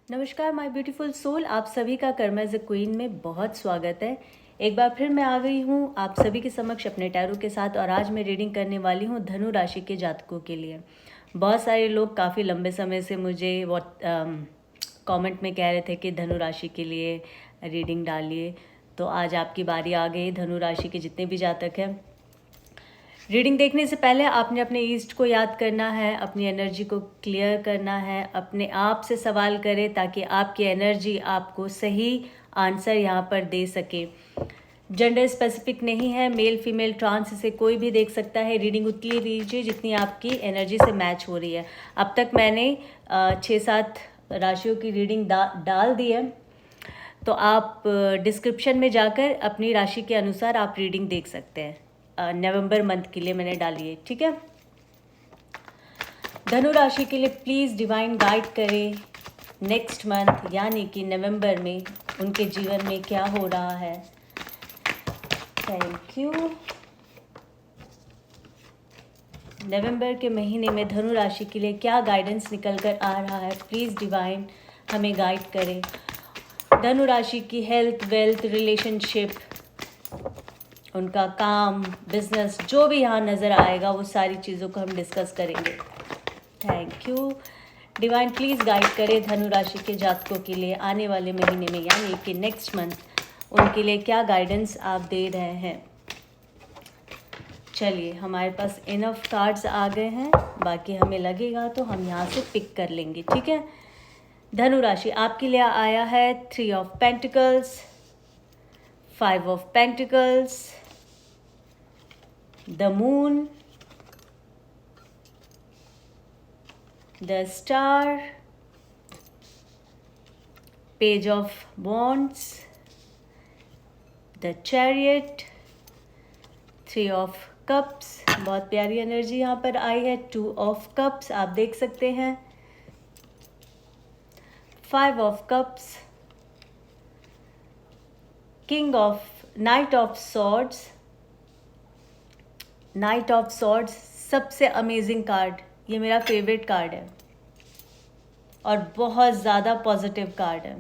नमस्कार my beautiful soul, आप सभी का कर्मा एज अ क्वीन में बहुत स्वागत है। एक बार फिर मैं आ गई हूँ आप सभी के समक्ष अपने टैरो के साथ और आज मैं रीडिंग करने वाली हूँ धनु राशि के जातकों के लिए। बहुत सारे लोग काफ़ी लंबे समय से मुझे कमेंट में कह रहे थे कि धनु राशि के लिए रीडिंग डालिए, तो आज आपकी बारी आ गई। धनु राशि के जितने भी जातक हैं, रीडिंग देखने से पहले आपने अपने ईस्ट को याद करना है, अपनी एनर्जी को क्लियर करना है, अपने आप से सवाल करें ताकि आपकी एनर्जी आपको सही आंसर यहाँ पर दे सके। जेंडर स्पेसिफिक नहीं है, मेल फीमेल ट्रांस से कोई भी देख सकता है। रीडिंग उतनी लीजिए जितनी आपकी एनर्जी से मैच हो रही है। अब तक मैंने 6-7 राशियों की रीडिंग डाल दी है, तो आप डिस्क्रिप्शन में जाकर अपनी राशि के अनुसार आप रीडिंग देख सकते हैं। नवंबर मंथ के लिए मैंने डाली है, ठीक है। धनु राशि के लिए प्लीज़ डिवाइन गाइड करें नेक्स्ट मंथ यानी कि नवंबर में उनके जीवन में क्या हो रहा है। Thank you. नवंबर के महीने में धनु राशि के लिए क्या गाइडेंस निकल कर आ रहा है, प्लीज़ डिवाइन हमें गाइड करें। धनु राशि की हेल्थ, वेल्थ, रिलेशनशिप, उनका काम, बिजनेस, जो भी यहाँ नज़र आएगा वो सारी चीज़ों को हम डिस्कस करेंगे। Thank you. Divine please guide करें धनु राशि के जातकों के लिए आने वाले महीने में यानी कि नेक्स्ट मंथ उनके लिए क्या गाइडेंस आप दे रहे हैं। चलिए, हमारे पास इनफ कार्ड्स आ गए हैं, बाकी हमें लगेगा तो हम यहाँ से पिक कर लेंगे, ठीक है। धनु राशि आपके लिए आया है 3 of pentacles, 5 of pentacles, the moon, the star, page of wands, the chariot, 3 of cups। बहुत प्यारी एनर्जी यहाँ पर आई है। 2 of cups आप देख सकते हैं, 5 of cups, king of knight of swords। Night of swords सबसे अमेजिंग कार्ड, ये मेरा फेवरेट कार्ड है और बहुत ज़्यादा पॉजिटिव कार्ड है।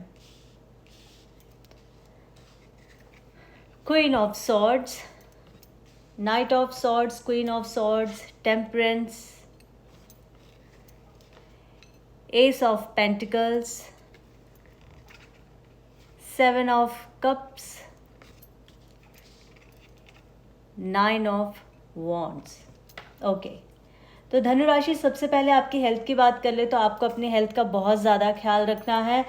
Queen of swords, night of swords, queen of swords, temperance, S of pentacles, 7 of cups, 9 of wands. Okay, तो धनु राशि, सबसे पहले आपकी हेल्थ की बात कर ले तो आपको अपनी हेल्थ का बहुत ज़्यादा ख्याल रखना है।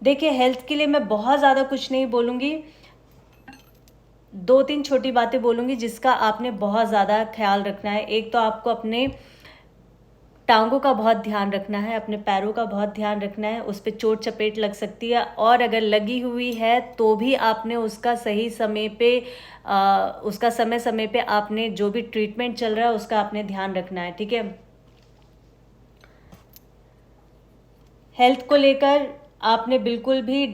देखिए, हेल्थ के लिए मैं बहुत ज़्यादा कुछ नहीं बोलूँगी, 2-3 छोटी बातें बोलूँगी जिसका आपने बहुत ज़्यादा ख्याल रखना है। एक तो आपको अपने टांगों का बहुत ध्यान रखना है, अपने पैरों का बहुत ध्यान रखना है, उस पर चोट चपेट लग सकती है और अगर लगी हुई है तो भी आपने उसका सही समय पे उसका समय समय पे आपने जो भी ट्रीटमेंट चल रहा है उसका आपने ध्यान रखना है, ठीक है। हेल्थ को लेकर आपने बिल्कुल भी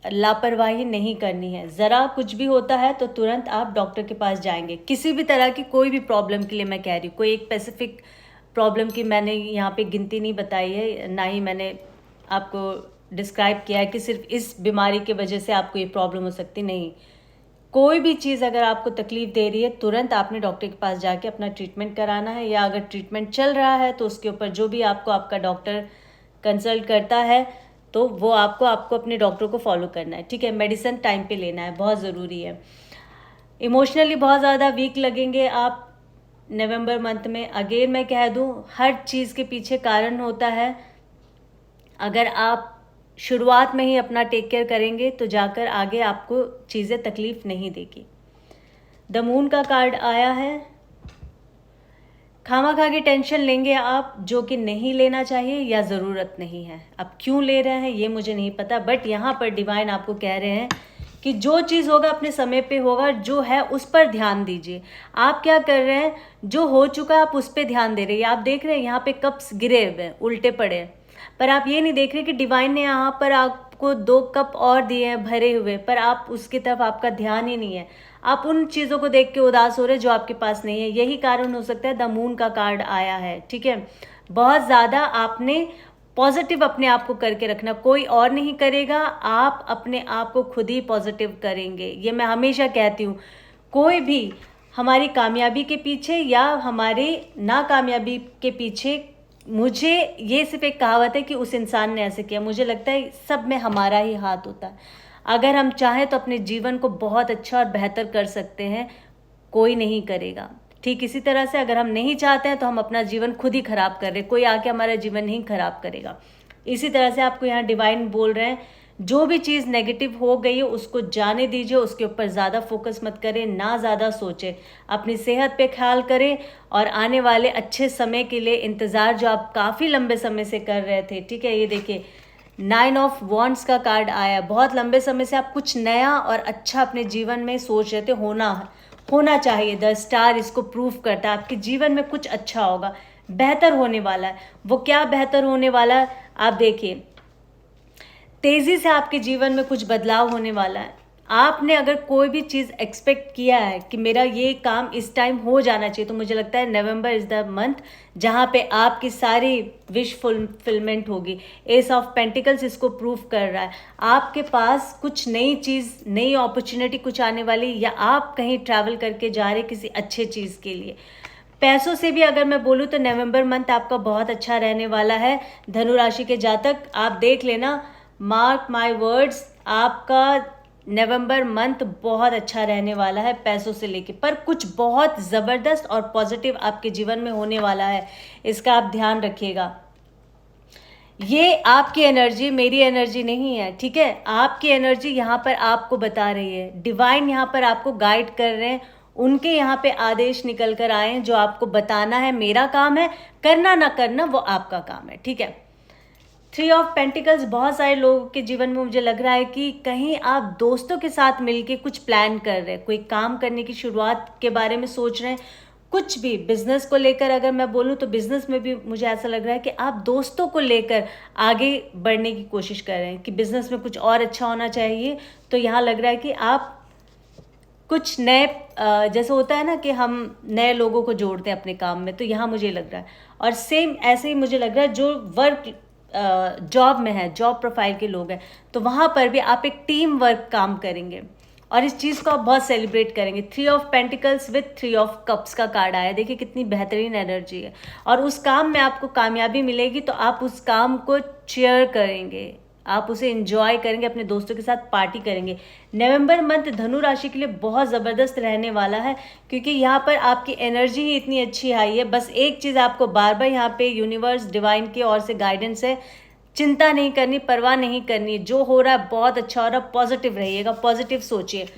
लापरवाही नहीं करनी है। ज़रा कुछ भी होता है तो तुरंत आप डॉक्टर के पास जाएंगे। किसी भी तरह की कोई भी प्रॉब्लम के लिए मैं कह रही हूँ, कोई एक स्पेसिफिक प्रॉब्लम की मैंने यहाँ पे गिनती नहीं बताई है, ना ही मैंने आपको डिस्क्राइब किया है कि सिर्फ इस बीमारी की वजह से आपको ये प्रॉब्लम हो सकती, नहीं। कोई भी चीज़ अगर आपको तकलीफ़ दे रही है तुरंत आपने डॉक्टर के पास जाके अपना ट्रीटमेंट कराना है, या अगर ट्रीटमेंट चल रहा है तो उसके ऊपर जो भी आपको आपका डॉक्टर कंसल्ट करता है तो वो आपको अपने डॉक्टर को फॉलो करना है, ठीक है। मेडिसिन टाइम पे लेना है, बहुत ज़रूरी है। इमोशनली बहुत ज़्यादा वीक लगेंगे आप नवंबर मंथ में। अगेन मैं कह दूं, हर चीज़ के पीछे कारण होता है। अगर आप शुरुआत में ही अपना टेक केयर करेंगे तो जाकर आगे आपको चीज़ें तकलीफ़ नहीं देगी। द मून का कार्ड आया है। खामा की टेंशन लेंगे आप, जो कि नहीं लेना चाहिए या ज़रूरत नहीं है। अब क्यों ले रहे हैं ये मुझे नहीं पता, बट यहाँ पर डिवाइन आपको कह रहे हैं कि जो चीज़ होगा अपने समय पे होगा, जो है उस पर ध्यान दीजिए। आप क्या कर रहे हैं, जो हो चुका है आप उस पर ध्यान दे रहे हैं। आप देख रहे हैं यहाँ पे कप्स गिरे हुए हैं, उल्टे पड़े हैं, पर आप ये नहीं देख रहे कि डिवाइन ने यहाँ पर आपको 2 कप और दिए हैं भरे हुए, पर आप उसकी तरफ आपका ध्यान ही नहीं है। आप उन चीज़ों को देख के उदास हो रहे जो आपके पास नहीं है। यही कारण हो सकता है द मून का कार्ड आया है, ठीक है। बहुत ज़्यादा आपने पॉजिटिव अपने आप को करके रखना, कोई और नहीं करेगा, आप अपने आप को खुद ही पॉजिटिव करेंगे। ये मैं हमेशा कहती हूँ, कोई भी हमारी कामयाबी के पीछे या हमारे नाकामयाबी के पीछे, मुझे ये सिर्फ एक कहावत है कि उस इंसान ने ऐसे किया, मुझे लगता है सब में हमारा ही हाथ होता है। अगर हम चाहें तो अपने जीवन को बहुत अच्छा और बेहतर कर सकते हैं, कोई नहीं करेगा। ठीक इसी तरह से अगर हम नहीं चाहते हैं तो हम अपना जीवन खुद ही खराब कर रहे हैं, कोई आके हमारा जीवन नहीं खराब करेगा। इसी तरह से आपको यहाँ डिवाइन बोल रहे हैं, जो भी चीज़ नेगेटिव हो गई है उसको जाने दीजिए, उसके ऊपर ज़्यादा फोकस मत करें, ना ज़्यादा सोचें, अपनी सेहत पे ख्याल करें और आने वाले अच्छे समय के लिए इंतज़ार जो आप काफ़ी लंबे समय से कर रहे थे। ठीक है, ये देखिए 9 ऑफ वॉन्ड्स का कार्ड आया। बहुत लंबे समय से आप कुछ नया और अच्छा अपने जीवन में सोच रहे थे, होना चाहिए। द स्टार इसको प्रूव करता है, आपके जीवन में कुछ अच्छा होगा, बेहतर होने वाला है। वो क्या बेहतर होने वाला है आप देखिए, तेज़ी से आपके जीवन में कुछ बदलाव होने वाला है। आपने अगर कोई भी चीज़ एक्सपेक्ट किया है कि मेरा ये काम इस टाइम हो जाना चाहिए, तो मुझे लगता है नवंबर इज़ द मंथ जहाँ पे आपकी सारी विश फुलफिलमेंट होगी। एस ऑफ पेंटिकल्स इसको प्रूव कर रहा है। आपके पास कुछ नई चीज़, नई अपॉर्चुनिटी कुछ आने वाली, या आप कहीं ट्रैवल करके जा रहे किसी अच्छे चीज़ के लिए। पैसों से भी अगर मैं बोलूँ तो नवंबर मंथ आपका बहुत अच्छा रहने वाला है। धनु राशि के जातक आप देख लेना, मार्क माय वर्ड्स, आपका नवंबर मंथ बहुत अच्छा रहने वाला है पैसों से लेके, पर कुछ बहुत ज़बरदस्त और पॉजिटिव आपके जीवन में होने वाला है, इसका आप ध्यान रखिएगा। ये आपकी एनर्जी मेरी एनर्जी नहीं है, ठीक है, आपकी एनर्जी यहाँ पर आपको बता रही है, डिवाइन यहाँ पर आपको गाइड कर रहे हैं, उनके यहाँ पे आदेश निकल कर आए हैं जो आपको बताना है। मेरा काम है, करना ना करना वो आपका काम है, ठीक है। 3 ऑफ पेंटिकल्स, बहुत सारे लोगों के जीवन में मुझे लग रहा है कि कहीं आप दोस्तों के साथ मिलके कुछ प्लान कर रहे हैं, कोई काम करने की शुरुआत के बारे में सोच रहे हैं, कुछ भी बिजनेस को लेकर अगर मैं बोलूँ तो बिजनेस में भी मुझे ऐसा लग रहा है कि आप दोस्तों को लेकर आगे बढ़ने की कोशिश कर रहे हैं कि बिजनेस में कुछ और अच्छा होना चाहिए। तो यहाँ लग रहा है कि आप कुछ नए, जैसे होता है ना कि हम नए लोगों को जोड़ते हैं अपने काम में, तो यहाँ मुझे लग रहा है। और सेम ऐसे ही मुझे लग रहा है जो वर्क जॉब में है, जॉब प्रोफाइल के लोग हैं, तो वहाँ पर भी आप एक टीम वर्क काम करेंगे और इस चीज़ को आप बहुत सेलिब्रेट करेंगे। 3 of pentacles with 3 of cups का कार्ड आया, देखिए कितनी बेहतरीन एनर्जी है। और उस काम में आपको कामयाबी मिलेगी तो आप उस काम को चीयर करेंगे, आप उसे एंजॉय करेंगे, अपने दोस्तों के साथ पार्टी करेंगे। नवंबर मंथ धनु राशि के लिए बहुत ज़बरदस्त रहने वाला है, क्योंकि यहाँ पर आपकी एनर्जी ही इतनी अच्छी आई है। बस एक चीज़ आपको बार बार यहाँ पे यूनिवर्स डिवाइन की ओर से गाइडेंस है, चिंता नहीं करनी, परवाह नहीं करनी, जो हो रहा है बहुत अच्छा हो रहा है, पॉजिटिव रहिएगा, पॉजिटिव सोचिए।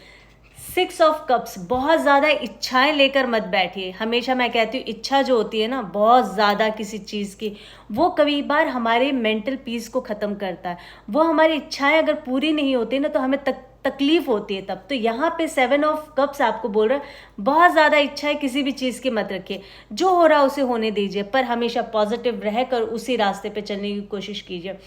6 ऑफ कप्स, बहुत ज़्यादा इच्छाएं लेकर मत बैठिए। हमेशा मैं कहती हूँ इच्छा जो होती है ना बहुत ज़्यादा किसी चीज़ की, वो कभी बार हमारे मेंटल पीस को ख़त्म करता है। वो हमारी इच्छाएं अगर पूरी नहीं होती ना तो हमें तकलीफ होती है तब। तो यहाँ पे 7 ऑफ कप्स आपको बोल रहा है बहुत ज़्यादा इच्छाएं किसी भी चीज़ की मत रखिए, जो हो रहा है उसे होने दीजिए, पर हमेशा पॉजिटिव रहकर उसी रास्ते पे चलने की कोशिश कीजिए।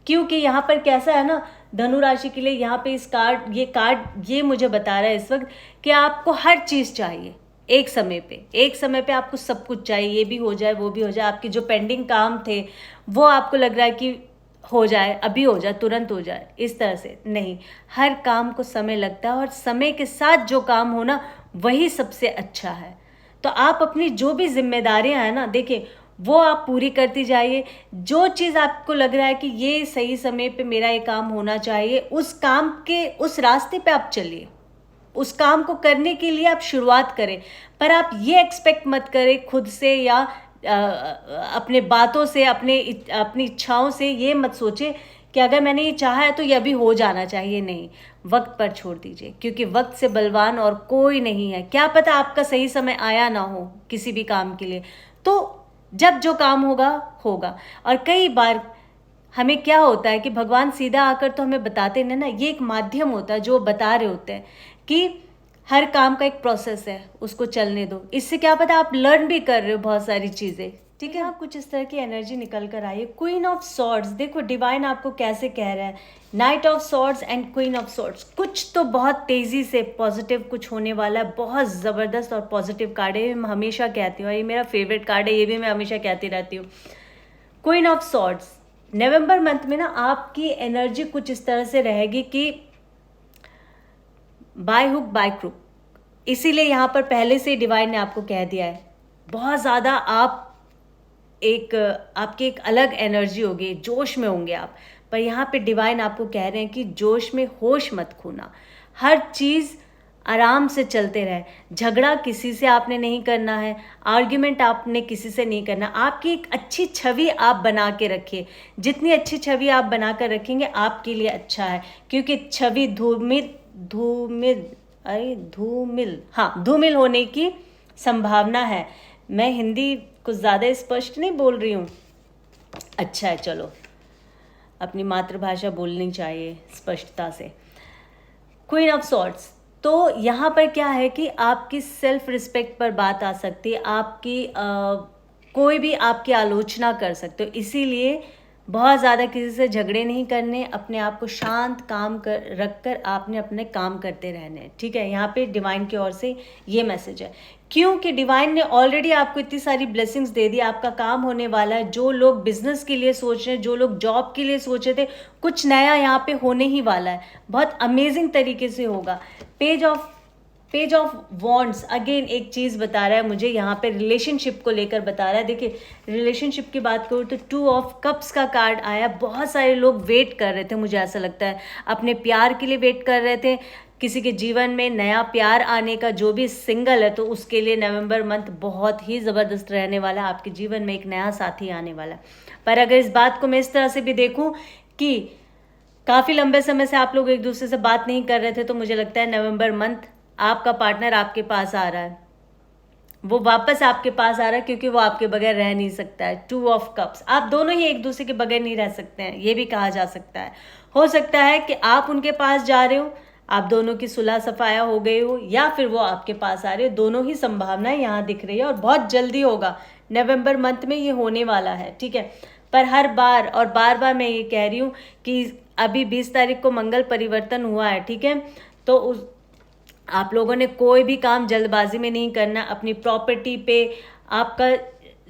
क्योंकि यहाँ पर कैसा है ना, धनु राशि के लिए यहाँ पे इस कार्ड ये मुझे बता रहा है इस वक्त कि आपको हर चीज़ चाहिए एक समय पे आपको सब कुछ चाहिए, ये भी हो जाए वो भी हो जाए, आपके जो पेंडिंग काम थे वो आपको लग रहा है कि हो जाए, अभी हो जाए, तुरंत हो जाए, इस तरह से नहीं, हर काम को समय लगता है और समय के साथ जो काम होना वही सबसे अच्छा है। तो आप अपनी जो भी जिम्मेदारियां हैं ना, देखिए वो आप पूरी करती जाइए। जो चीज़ आपको लग रहा है कि ये सही समय पे मेरा ये काम होना चाहिए, उस काम के उस रास्ते पे आप चलिए, उस काम को करने के लिए आप शुरुआत करें। पर आप ये एक्सपेक्ट मत करें खुद से या अपने बातों से, अपनी इच्छाओं से ये मत सोचें कि अगर मैंने ये चाहा है तो ये अभी हो जाना चाहिए। नहीं, वक्त पर छोड़ दीजिए, क्योंकि वक्त से बलवान और कोई नहीं है। क्या पता आपका सही समय आया ना हो किसी भी काम के लिए, तो जब जो काम होगा होगा। और कई बार हमें क्या होता है कि भगवान सीधा आकर तो हमें बताते नहीं ना, ये एक माध्यम होता है जो बता रहे होते हैं कि हर काम का एक प्रोसेस है, उसको चलने दो। इससे क्या पता आप लर्न भी कर रहे हो बहुत सारी चीज़ें, ठीक है। हाँ, कुछ इस तरह की एनर्जी निकल कर आई है। क्वीन ऑफ सॉर्ड्स, देखो डिवाइन आपको कैसे कह रहा है, night of swords and queen of swords, कुछ तो बहुत तेज़ी से पॉजिटिव कुछ होने वाला है, बहुत ज़बरदस्त और पॉजिटिव कार्ड है। मैं हमेशा कहती हूँ, ये मेरा फेवरेट कार्ड है, ये भी मैं हमेशा कहती रहती हूँ। Queen of swords November month में ना आपकी एनर्जी कुछ इस तरह से रहेगी कि बाय हुक बाय क्रुक, इसीलिए यहाँ पर पहले से डिवाइन ने आपको कह दिया है बहुत ज़्यादा आप आपकी एक अलग एनर्जी होगी, जोश में होंगे आप। पर यहाँ पे डिवाइन आपको कह रहे हैं कि जोश में होश मत खोना, हर चीज़ आराम से चलते रहे। झगड़ा किसी से आपने नहीं करना है, आर्ग्यूमेंट आपने किसी से नहीं करना। आपकी एक अच्छी छवि आप बना के रखिए, जितनी अच्छी छवि आप बना कर रखेंगे आपके लिए अच्छा है, क्योंकि छवि धूमिल होने की संभावना है। मैं हिंदी कुछ ज़्यादा स्पष्ट नहीं बोल रही हूँ? अच्छा है, चलो, अपनी मातृभाषा बोलनी चाहिए स्पष्टता से। क्वीन ऑफ सॉर्ड्स, तो यहाँ पर क्या है कि आपकी सेल्फ रिस्पेक्ट पर बात आ सकती है, आपकी कोई भी आपकी आलोचना कर सकते हो, इसीलिए बहुत ज़्यादा किसी से झगड़े नहीं करने, अपने आप को शांत काम कर रख कर आपने अपने काम करते रहने, ठीक है। यहाँ पे डिवाइन की ओर से ये मैसेज है, क्योंकि डिवाइन ने ऑलरेडी आपको इतनी सारी ब्लेसिंग्स दे दी, आपका काम होने वाला है। जो लोग बिजनेस के लिए सोच रहे हैं, जो लोग जॉब के लिए सोच रहे थे, कुछ नया यहाँ पे होने ही वाला है, बहुत अमेजिंग तरीके से होगा। पेज ऑफ वॉन्ड्स अगेन एक चीज़ बता रहा है मुझे, यहाँ पे रिलेशनशिप को लेकर बता रहा है। देखिए, रिलेशनशिप की बात करूँ तो 2 ऑफ कप्स का कार्ड आया। बहुत सारे लोग वेट कर रहे थे, मुझे ऐसा लगता है अपने प्यार के लिए वेट कर रहे थे, किसी के जीवन में नया प्यार आने का। जो भी सिंगल है तो उसके लिए नवंबर मंथ बहुत ही ज़बरदस्त रहने वाला है, आपके जीवन में एक नया साथी आने वाला है। पर अगर इस बात को मैं इस तरह से भी देखूं कि काफ़ी लंबे समय से आप लोग एक दूसरे से बात नहीं कर रहे थे, तो मुझे लगता है नवंबर मंथ आपका पार्टनर आपके पास आ रहा है, वो वापस आपके पास आ रहा है, क्योंकि वो आपके बगैर रह नहीं सकता है। 2 ऑफ कप्स, आप दोनों ही एक दूसरे के बगैर नहीं रह सकते हैं, ये भी कहा जा सकता है। हो सकता है कि आप उनके पास जा रहे हो, आप दोनों की सुलह सफाया हो गई हो, या फिर वो आपके पास आ रहे हो। दोनों ही संभावनाएं यहाँ दिख रही है, और बहुत जल्दी होगा, नवंबर मंथ में ये होने वाला है, ठीक है। पर हर बार और बार बार मैं ये कह रही हूँ कि अभी 20 तारीख को मंगल परिवर्तन हुआ है, ठीक है। तो आप लोगों ने कोई भी काम जल्दबाजी में नहीं करना। अपनी प्रॉपर्टी पे, आपका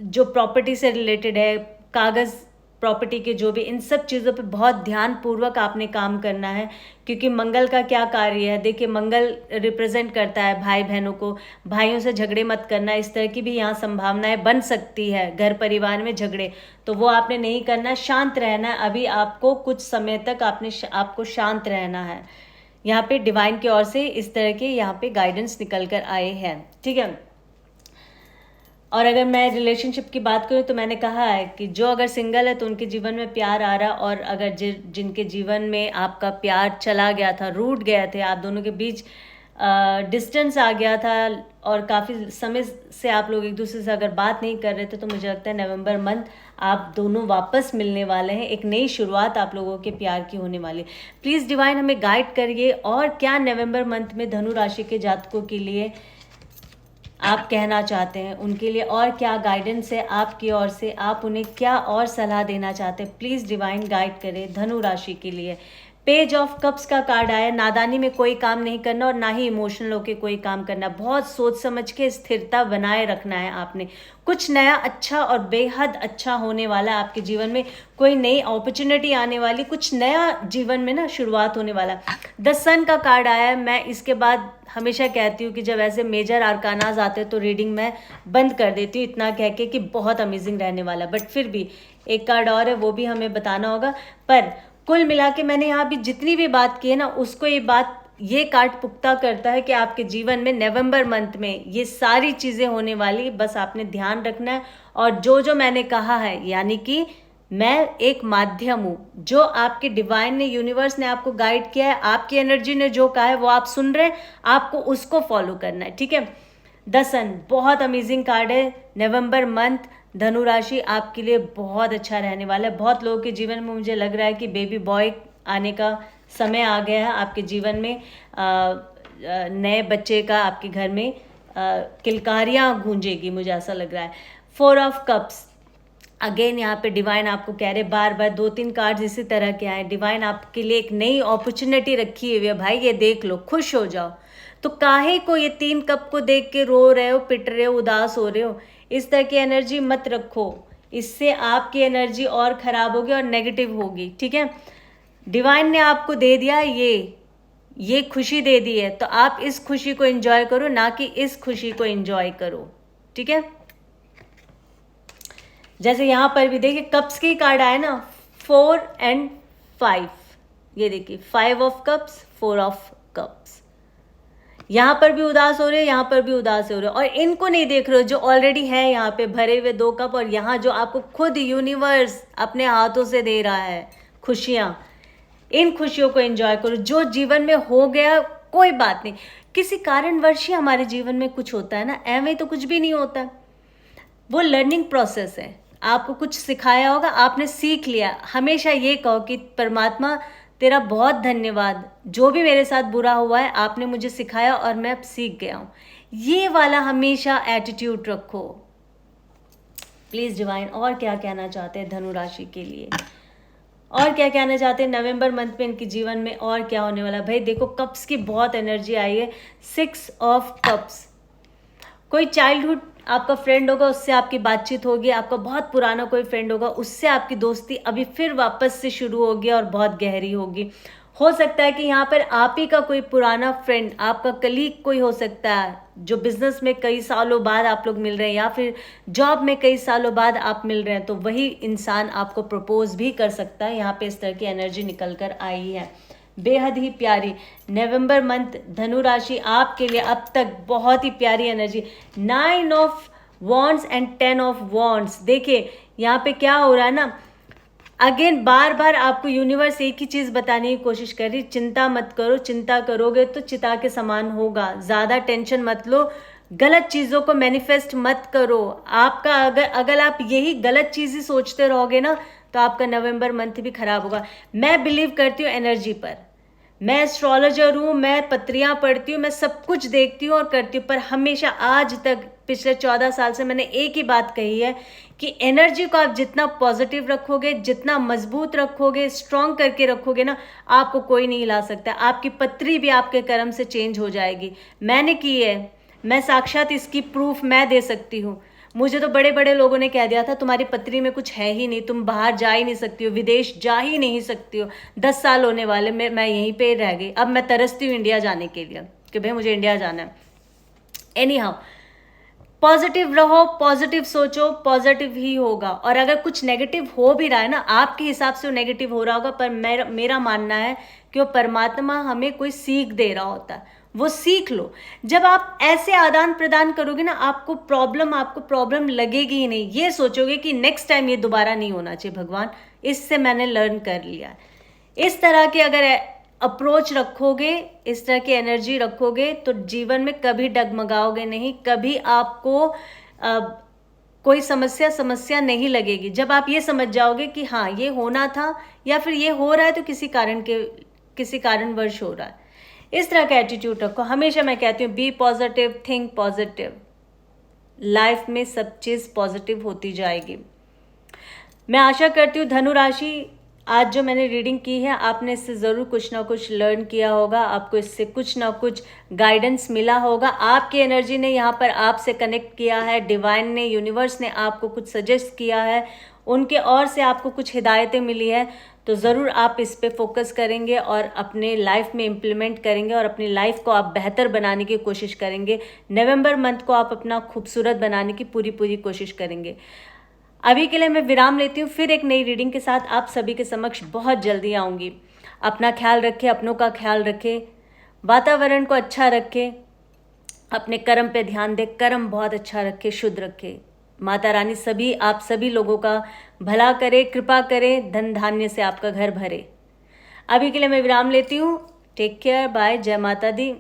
जो प्रॉपर्टी से रिलेटेड है, कागज़ प्रॉपर्टी के जो भी, इन सब चीज़ों पे बहुत ध्यानपूर्वक आपने काम करना है, क्योंकि मंगल का क्या कार्य है। देखिए, मंगल रिप्रेजेंट करता है भाई बहनों को, भाइयों से झगड़े मत करना। इस तरह की भी यहाँ संभावनाएं बन सकती है, घर परिवार में झगड़े, तो वो आपने नहीं करना, शांत रहना है। अभी आपको कुछ समय तक आपको शांत रहना है। यहाँ पे डिवाइन की ओर से इस तरह के यहाँ पे गाइडेंस निकल कर आए हैं, ठीक है। और अगर मैं रिलेशनशिप की बात करूँ तो मैंने कहा है कि जो अगर सिंगल है तो उनके जीवन में प्यार आ रहा, और अगर जिनके जीवन में आपका प्यार चला गया था, रूठ गया थे, आप दोनों के बीच डिस्टेंस आ गया था, और काफ़ी समय से आप लोग एक दूसरे से अगर बात नहीं कर रहे थे, तो मुझे लगता है नवंबर मंथ आप दोनों वापस मिलने वाले हैं। एक नई शुरुआत आप लोगों के प्यार की होने वाली है। प्लीज़ डिवाइन हमें गाइड करिए, और क्या नवंबर मंथ में धनु राशि के जातकों के लिए आप कहना चाहते हैं, उनके लिए और क्या गाइडेंस है आपकी ओर से, आप उन्हें क्या और सलाह देना चाहते हैं। प्लीज़ डिवाइन गाइड करें धनु राशि के लिए। पेज ऑफ कप्स का कार्ड आया। नादानी में कोई काम नहीं करना, और ना ही इमोशनल होकर कोई काम करना। बहुत सोच समझ के स्थिरता बनाए रखना है आपने। कुछ नया अच्छा और बेहद अच्छा होने वाला है आपके जीवन में, कोई नई अपॉर्चुनिटी आने वाली, कुछ नया जीवन में ना शुरुआत होने वाला। द सन का कार्ड आया है। मैं इसके बाद हमेशा कहती हूँ कि जब ऐसे मेजर आर्कानाज आते हैं तो रीडिंग मैं बंद कर देती हूँ, इतना कह के कि बहुत अमेजिंग रहने वाला, बट फिर भी एक कार्ड और है, वो भी हमें बताना होगा। पर कुल मिला के मैंने यहाँ भी जितनी भी बात की है ना, उसको ये कार्ड पुख्ता करता है कि आपके जीवन में नवंबर मंथ में ये सारी चीज़ें होने वाली, बस आपने ध्यान रखना है। और जो मैंने कहा है, यानी कि मैं एक माध्यम हूँ, जो आपके डिवाइन ने, यूनिवर्स ने आपको गाइड किया है, आपकी एनर्जी ने जो कहा है वो आप सुन रहे हैं, आपको उसको फॉलो करना है, ठीक है। द सन बहुत अमेजिंग कार्ड है। नवंबर मंथ धनु राशि आपके लिए बहुत अच्छा रहने वाला है। बहुत लोगों के जीवन में मुझे लग रहा है कि बेबी बॉय आने का समय आ गया है आपके जीवन में। नए बच्चे का आपके घर में किलकारियाँ गूंजेगी, मुझे ऐसा लग रहा है। 4 ऑफ कप्स अगेन यहाँ पे डिवाइन आपको कह रहे, बार बार 2-3 कार्ड्स इसी तरह के आए। डिवाइन आपके लिए एक नई अपॉर्चुनिटी रखी हुई है भाई, ये देख लो, खुश हो जाओ। तो काहे को ये 3 कप को देख के रो रहे हो, पिट रहे हो, उदास हो रहे हो? इस तरह की एनर्जी मत रखो, इससे आपकी एनर्जी और ख़राब होगी और नेगेटिव होगी, ठीक है। डिवाइन ने आपको दे दिया ये खुशी दे दी है, तो आप इस खुशी को एंजॉय करो, ना कि इस खुशी को एंजॉय करो, ठीक है। जैसे यहाँ पर भी देखिए कप्स की कार्ड आए ना, 4 और 5, ये देखिए 5 ऑफ कप्स, 4 ऑफ कप्स। यहाँ पर भी उदास हो रहे हो, यहाँ पर भी उदास हो रहे हो, और इनको नहीं देख रहे हो जो ऑलरेडी है यहाँ पे भरे हुए 2 कप, और यहाँ जो आपको खुद यूनिवर्स अपने हाथों से दे रहा है खुशियाँ। इन खुशियों को एंजॉय करो। जो जीवन में हो गया कोई बात नहीं, किसी कारणवश ही हमारे जीवन में कुछ होता है ना, ऐਵੇਂ तो कुछ भी नहीं होता, वो लर्निंग प्रोसेस है। आपको कुछ सिखाया होगा, आपने सीख लिया। हमेशा ये कहो कि परमात्मा तेरा बहुत धन्यवाद, जो भी मेरे साथ बुरा हुआ है आपने मुझे सिखाया और मैं अब सीख गया हूँ। ये वाला हमेशा एटीट्यूड रखो। प्लीज़ डिवाइन और क्या कहना चाहते हैं धनु राशि के लिए, और क्या कहना चाहते हैं नवंबर मंथ में इनके जीवन में, और क्या होने वाला। भाई देखो कप्स की बहुत एनर्जी आई है, 6 ऑफ कप्स। कोई चाइल्डहुड आपका फ्रेंड होगा, उससे आपकी बातचीत होगी, आपका बहुत पुराना कोई फ्रेंड होगा, उससे आपकी दोस्ती अभी फिर वापस से शुरू होगी और बहुत गहरी होगी। हो सकता है कि यहाँ पर आप ही का कोई पुराना फ्रेंड, आपका कलीग कोई हो सकता है, जो बिजनेस में कई सालों बाद आप लोग मिल रहे हैं, या फिर जॉब में कई सालों बाद आप मिल रहे हैं, तो वही इंसान आपको प्रपोज भी कर सकता है। यहाँ पे इस तरह की एनर्जी निकल कर आई है, बेहद ही प्यारी। नवंबर मंथ धनु राशि आपके लिए अब तक बहुत ही प्यारी energy. 9 of wands and 10 of wands. देखिए यहाँ पे क्या हो रहा है ना, अगेन बार बार आपको यूनिवर्स एक ही चीज़ बताने की कोशिश कर रही, चिंता मत करो, चिंता करोगे तो चिता के समान होगा। ज़्यादा टेंशन मत लो, गलत चीज़ों को मैनिफेस्ट मत करो। आपका अगर आप यही गलत चीज़ ही सोचते रहोगे ना, तो आपका नवंबर मंथ भी खराब होगा। मैं बिलीव करती हूँ एनर्जी पर, मैं एस्ट्रोलॉजर हूँ, मैं पत्रियाँ पढ़ती हूँ, मैं सब कुछ देखती हूँ और करती हूँ, पर हमेशा आज तक पिछले 14 साल से मैंने एक ही बात कही है कि एनर्जी को आप जितना पॉजिटिव रखोगे, जितना मजबूत रखोगे, स्ट्रॉन्ग करके रखोगे ना, आपको कोई नहीं हिला सकता। आपकी पत्री भी आपके कर्म से चेंज हो जाएगी। मैंने की है, मैं साक्षात इसकी प्रूफ मैं दे सकती हूँ। मुझे तो बड़े बड़े लोगों ने कह दिया था तुम्हारी पत्री में कुछ है ही नहीं, तुम बाहर जा ही नहीं सकती हो, विदेश जा ही नहीं सकती हो। 10 साल होने वाले मैं यहीं पे रह गई। अब मैं तरसती हूँ इंडिया जाने के लिए कि भाई मुझे इंडिया जाना है। एनी हाउ, पॉजिटिव रहो, पॉजिटिव सोचो, पॉजिटिव ही होगा। और अगर कुछ नेगेटिव हो भी रहा है ना, आपके हिसाब से वो नेगेटिव हो रहा होगा, पर मेरा मानना है कि वो परमात्मा हमें कोई सीख दे रहा होता है, वो सीख लो। जब आप ऐसे आदान प्रदान करोगे ना, आपको प्रॉब्लम लगेगी ही नहीं। ये सोचोगे कि नेक्स्ट टाइम ये दोबारा नहीं होना चाहिए भगवान, इससे मैंने लर्न कर लिया। इस तरह की अगर अप्रोच रखोगे, इस तरह की एनर्जी रखोगे, तो जीवन में कभी डगमगाओगे नहीं, कभी आपको कोई समस्या नहीं लगेगी। जब आप ये समझ जाओगे कि हाँ ये होना था, या फिर ये हो रहा है तो किसी कारणवश हो रहा है, इस तरह का एटीट्यूड रखो। हमेशा मैं कहती हूँ be positive, think positive, life में सब चीज़ पॉजिटिव होती जाएगी। मैं आशा करती हूँ धनु राशि, आज जो मैंने रीडिंग की है आपने इससे ज़रूर कुछ ना कुछ लर्न किया होगा, आपको इससे कुछ ना कुछ गाइडेंस मिला होगा। आपकी एनर्जी ने यहाँ पर आपसे कनेक्ट किया है, डिवाइन ने, यूनिवर्स ने आपको कुछ सजेस्ट किया है, उनके ओर से आपको कुछ हिदायतें मिली है, तो ज़रूर आप इस पे फोकस करेंगे और अपने लाइफ में इम्प्लीमेंट करेंगे और अपनी लाइफ को आप बेहतर बनाने की कोशिश करेंगे। नवंबर मंथ को आप अपना खूबसूरत बनाने की पूरी कोशिश करेंगे। अभी के लिए मैं विराम लेती हूँ, फिर एक नई रीडिंग के साथ आप सभी के समक्ष बहुत जल्दी आऊँगी। अपना ख्याल रखें, अपनों का ख्याल रखें, वातावरण को अच्छा रखें, अपने कर्म पे ध्यान दें, कर्म बहुत अच्छा रखें, शुद्ध रखें। माता रानी आप सभी लोगों का भला करे, कृपा करे, धन धान्य से आपका घर भरे। अभी के लिए मैं विराम लेती हूँ। टेक केयर, बाय, जय माता दी।